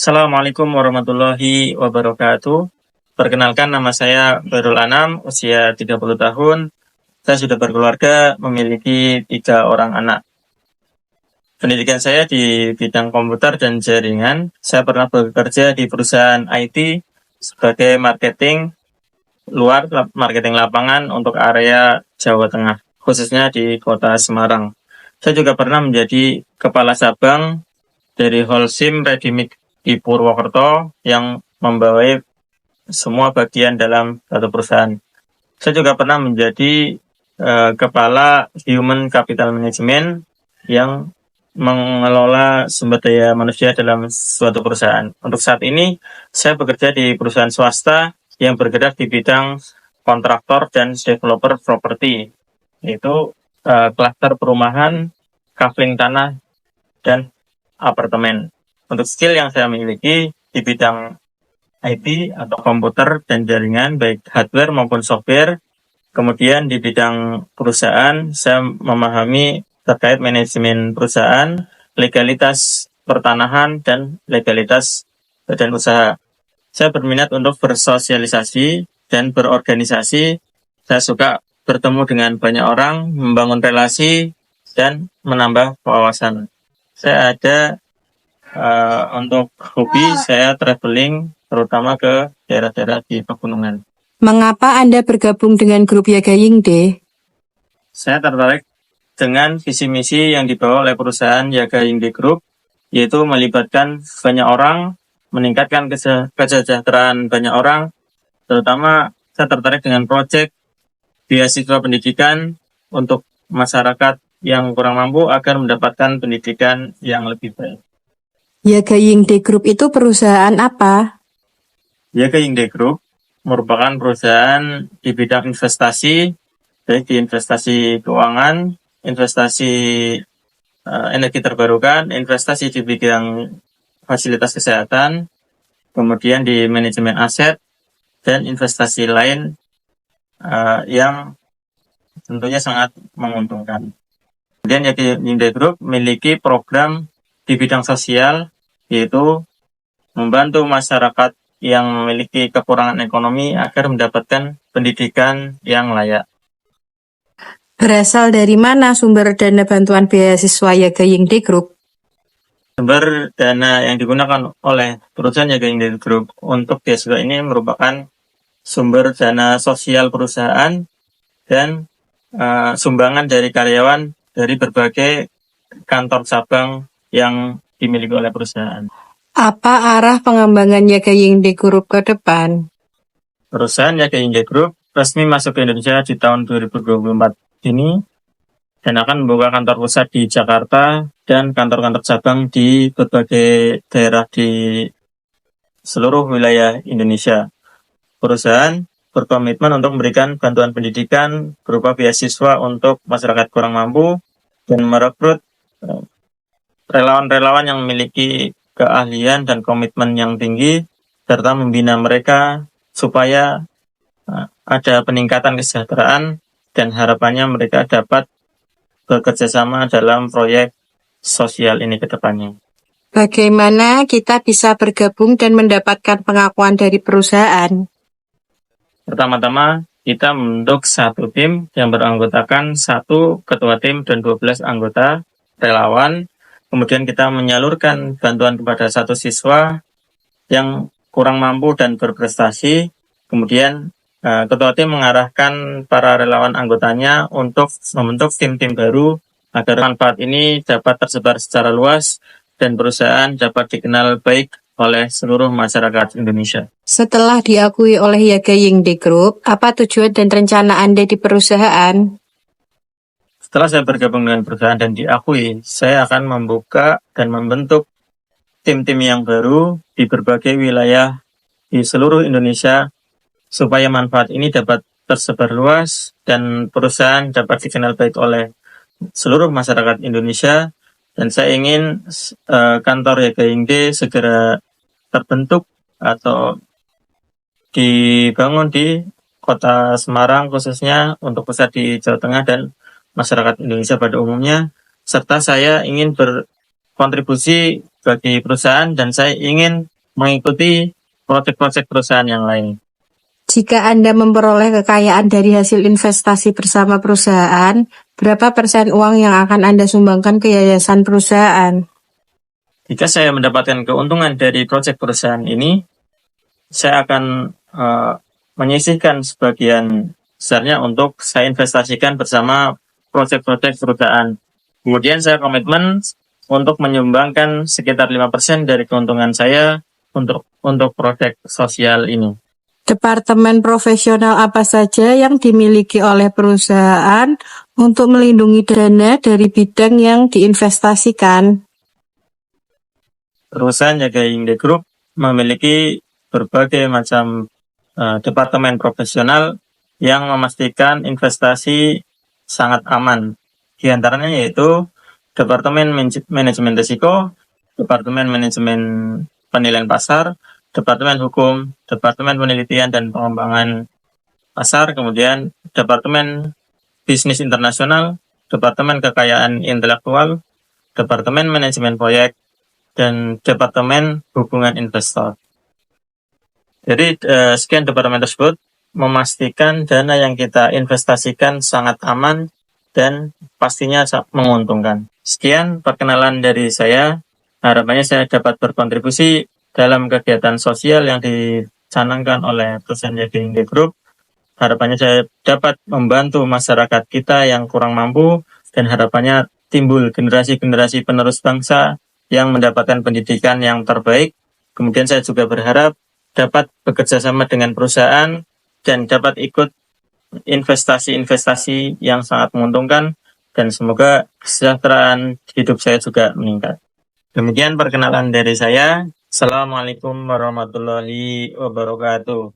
Assalamualaikum warahmatullahi wabarakatuh. Perkenalkan, nama saya Bahrul Anam, usia 30 tahun. Saya sudah berkeluarga, memiliki 3 orang anak. Pendidikan saya di bidang komputer dan jaringan. Saya pernah bekerja di perusahaan IT sebagai marketing lapangan untuk area Jawa Tengah, khususnya di kota Semarang. Saya juga pernah menjadi kepala cabang dari Holcim Redimik di Purwokerto yang membawai semua bagian dalam satu perusahaan. Saya juga pernah menjadi kepala Human Capital Management yang mengelola sumber daya manusia dalam suatu perusahaan. Untuk saat ini, saya bekerja di perusahaan swasta yang bergerak di bidang kontraktor dan developer properti, yaitu klaster perumahan, kafling tanah, dan apartemen. Untuk skill yang saya miliki di bidang IT atau komputer dan jaringan, baik hardware maupun software. Kemudian di bidang perusahaan, saya memahami terkait manajemen perusahaan, legalitas pertanahan, dan legalitas badan usaha. Saya berminat untuk bersosialisasi dan berorganisasi. Saya suka bertemu dengan banyak orang, membangun relasi, dan menambah wawasan. Saya ada untuk hobi, saya traveling terutama ke daerah-daerah di pegunungan. Mengapa Anda bergabung dengan grup Yagayingde? Saya tertarik dengan visi misi yang dibawa oleh perusahaan Yagayingde Group, yaitu melibatkan banyak orang, meningkatkan kesejahteraan banyak orang. Terutama saya tertarik dengan proyek beasiswa pendidikan untuk masyarakat yang kurang mampu agar mendapatkan pendidikan yang lebih baik. Yagayingde Group itu perusahaan apa? Yagayingde Group merupakan perusahaan di bidang investasi, baik di investasi keuangan, investasi energi terbarukan, investasi di bidang fasilitas kesehatan, kemudian di manajemen aset, dan investasi lain yang tentunya sangat menguntungkan. Kemudian Yagayingde Group memiliki program di bidang sosial, yaitu membantu masyarakat yang memiliki kekurangan ekonomi agar mendapatkan pendidikan yang layak. Berasal dari mana sumber dana bantuan beasiswa Yagayingde Group? Sumber dana yang digunakan oleh perusahaan Yagayingde Group untuk beasiswa ini merupakan sumber dana sosial perusahaan dan sumbangan dari karyawan dari berbagai kantor cabang yang dimiliki oleh perusahaan. Apa arah pengembangan Yagayingde Group ke depan? Perusahaan Yagayingde Group resmi masuk ke Indonesia di tahun 2024 ini dan akan membuka kantor pusat di Jakarta dan kantor-kantor cabang di berbagai daerah di seluruh wilayah Indonesia. Perusahaan berkomitmen untuk memberikan bantuan pendidikan berupa beasiswa untuk masyarakat kurang mampu dan merekrut relawan-relawan yang memiliki keahlian dan komitmen yang tinggi, serta membina mereka supaya ada peningkatan kesejahteraan dan harapannya mereka dapat bekerja sama dalam proyek sosial ini ke depannya. Bagaimana kita bisa bergabung dan mendapatkan pengakuan dari perusahaan? Pertama-tama, kita membentuk satu tim yang beranggotakan 1 ketua tim dan 12 anggota relawan. Kemudian kita menyalurkan bantuan kepada 1 siswa yang kurang mampu dan berprestasi. Kemudian ketua tim mengarahkan para relawan anggotanya untuk membentuk tim-tim baru agar manfaat ini dapat tersebar secara luas dan perusahaan dapat dikenal baik oleh seluruh masyarakat Indonesia. Setelah diakui oleh Yagayingde Group, apa tujuan dan rencana Anda di perusahaan? Setelah saya bergabung dengan perusahaan dan diakui, saya akan membuka dan membentuk tim-tim yang baru di berbagai wilayah di seluruh Indonesia supaya manfaat ini dapat tersebar luas dan perusahaan dapat dikenal baik oleh seluruh masyarakat Indonesia. Dan saya ingin kantor Yagayingde segera terbentuk atau dibangun di kota Semarang khususnya untuk pusat di Jawa Tengah dan masyarakat Indonesia pada umumnya, serta saya ingin berkontribusi bagi perusahaan dan saya ingin mengikuti proyek-proyek perusahaan yang lain. Jika Anda memperoleh kekayaan dari hasil investasi bersama perusahaan, berapa persen uang yang akan Anda sumbangkan ke yayasan perusahaan? Jika saya mendapatkan keuntungan dari proyek perusahaan ini, saya akan menyisihkan sebagian besarnya untuk saya investasikan bersama proyek-proyek perusahaan. Kemudian saya komitmen untuk menyumbangkan sekitar 5% dari keuntungan saya untuk proyek sosial ini. Departemen profesional apa saja yang dimiliki oleh perusahaan untuk melindungi dana dari bidang yang diinvestasikan? Perusahaan Jaga Hingde Group memiliki berbagai macam departemen profesional yang memastikan investasi sangat aman. Di antaranya yaitu Departemen Manajemen Risiko, Departemen Manajemen Penilaian Pasar, Departemen Hukum, Departemen Penelitian dan Pengembangan Pasar, kemudian Departemen Bisnis Internasional, Departemen Kekayaan Intelektual, Departemen Manajemen Proyek, dan Departemen Hubungan Investor. Jadi sekian departemen tersebut memastikan dana yang kita investasikan sangat aman dan pastinya menguntungkan. Sekian perkenalan dari saya. Harapannya saya dapat berkontribusi dalam kegiatan sosial yang dicanangkan oleh perusahaan Jaga Hingde Group. Harapannya saya dapat membantu masyarakat kita yang kurang mampu dan harapannya timbul generasi-generasi penerus bangsa yang mendapatkan pendidikan yang terbaik. Kemudian saya juga berharap dapat bekerja sama dengan perusahaan dan dapat ikut investasi-investasi yang sangat menguntungkan dan semoga kesejahteraan hidup saya juga meningkat. Demikian perkenalan dari saya. Assalamualaikum warahmatullahi wabarakatuh.